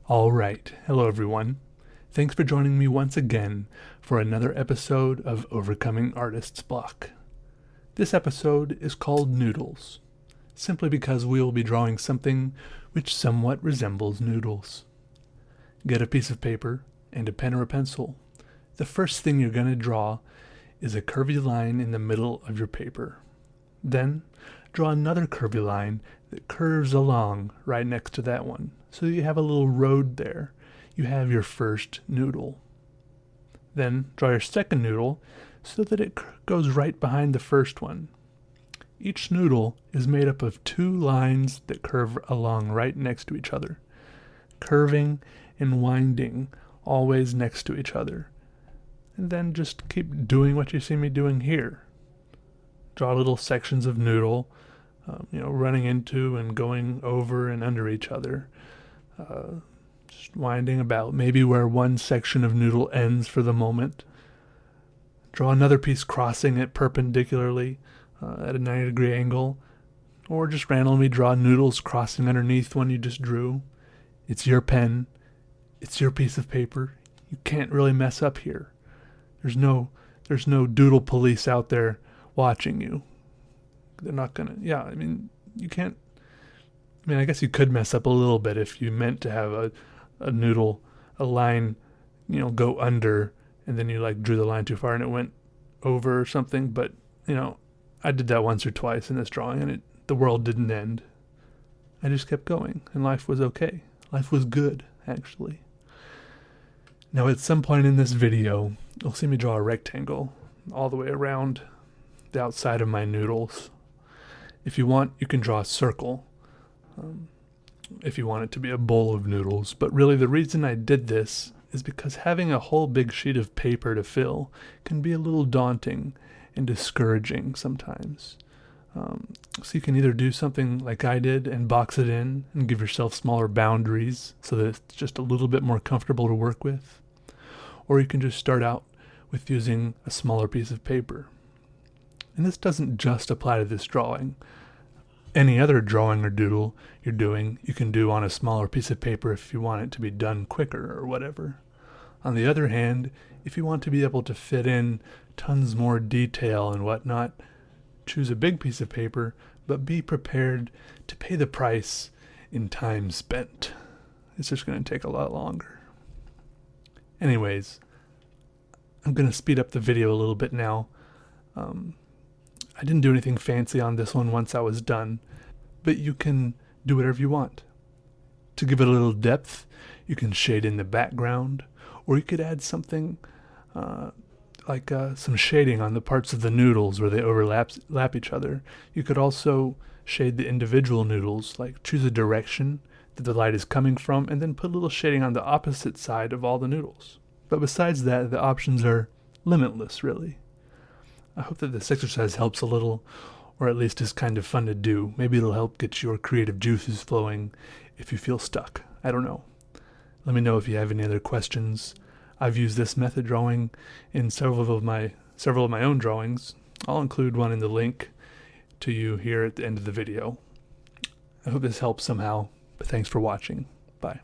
Alright, hello everyone. Thanks for joining me once again for another episode of Overcoming Artist's Block. This episode is called Noodles, simply because we will be drawing something which somewhat resembles noodles. Get a piece of paper and a pen or a pencil. The first thing you're going to draw is a curvy line in the middle of your paper. Then, draw another curvy line that curves along right next to that one, so you have a little road there. You have your first noodle. Then, draw your second noodle so that it goes right behind the first one. Each noodle is made up of two lines that curve along right next to each other, curving and winding always next to each other. And then just keep doing what you see me doing here. Draw little sections of noodle, running into and going over and under each other. Just winding about, maybe where one section of noodle ends for the moment. Draw another piece crossing it perpendicularly at a 90-degree angle. Or just randomly draw noodles crossing underneath one you just drew. It's your pen. It's your piece of paper. You can't really mess up here. There's no doodle police out there watching you. They're not gonna, you can't, I guess you could mess up a little bit if you meant to have a noodle, a line, go under, and then you drew the line too far and it went over or something, but, I did that once or twice in this drawing and the world didn't end. I just kept going and life was okay. Life was good, actually. Now at some point in this video, you'll see me draw a rectangle all the way around the outside of my noodles. If you want, you can draw a circle if you want it to be a bowl of noodles. But really the reason I did this is because having a whole big sheet of paper to fill can be a little daunting and discouraging sometimes. So you can either do something like I did and box it in and give yourself smaller boundaries so that it's just a little bit more comfortable to work with. Or you can just start out with using a smaller piece of paper. And this doesn't just apply to this drawing. Any other drawing or doodle you're doing, you can do on a smaller piece of paper if you want it to be done quicker or whatever. On the other hand, if you want to be able to fit in tons more detail and whatnot, choose a big piece of paper, but be prepared to pay the price in time spent. It's just going to take a lot longer. Anyways, I'm going to speed up the video a little bit now. I didn't do anything fancy on this one once I was done, but you can do whatever you want. To give it a little depth, you can shade in the background, or you could add something like some shading on the parts of the noodles where they overlap each other. You could also shade the individual noodles, like choose a direction that the light is coming from, and then put a little shading on the opposite side of all the noodles. But besides that, the options are limitless, really. I hope that this exercise helps a little, or at least is kind of fun to do. Maybe it'll help get your creative juices flowing if you feel stuck. I don't know. Let me know if you have any other questions. I've used this method drawing in several of my own drawings. I'll include one in the link to you here at the end of the video. I hope this helps somehow, but thanks for watching. Bye.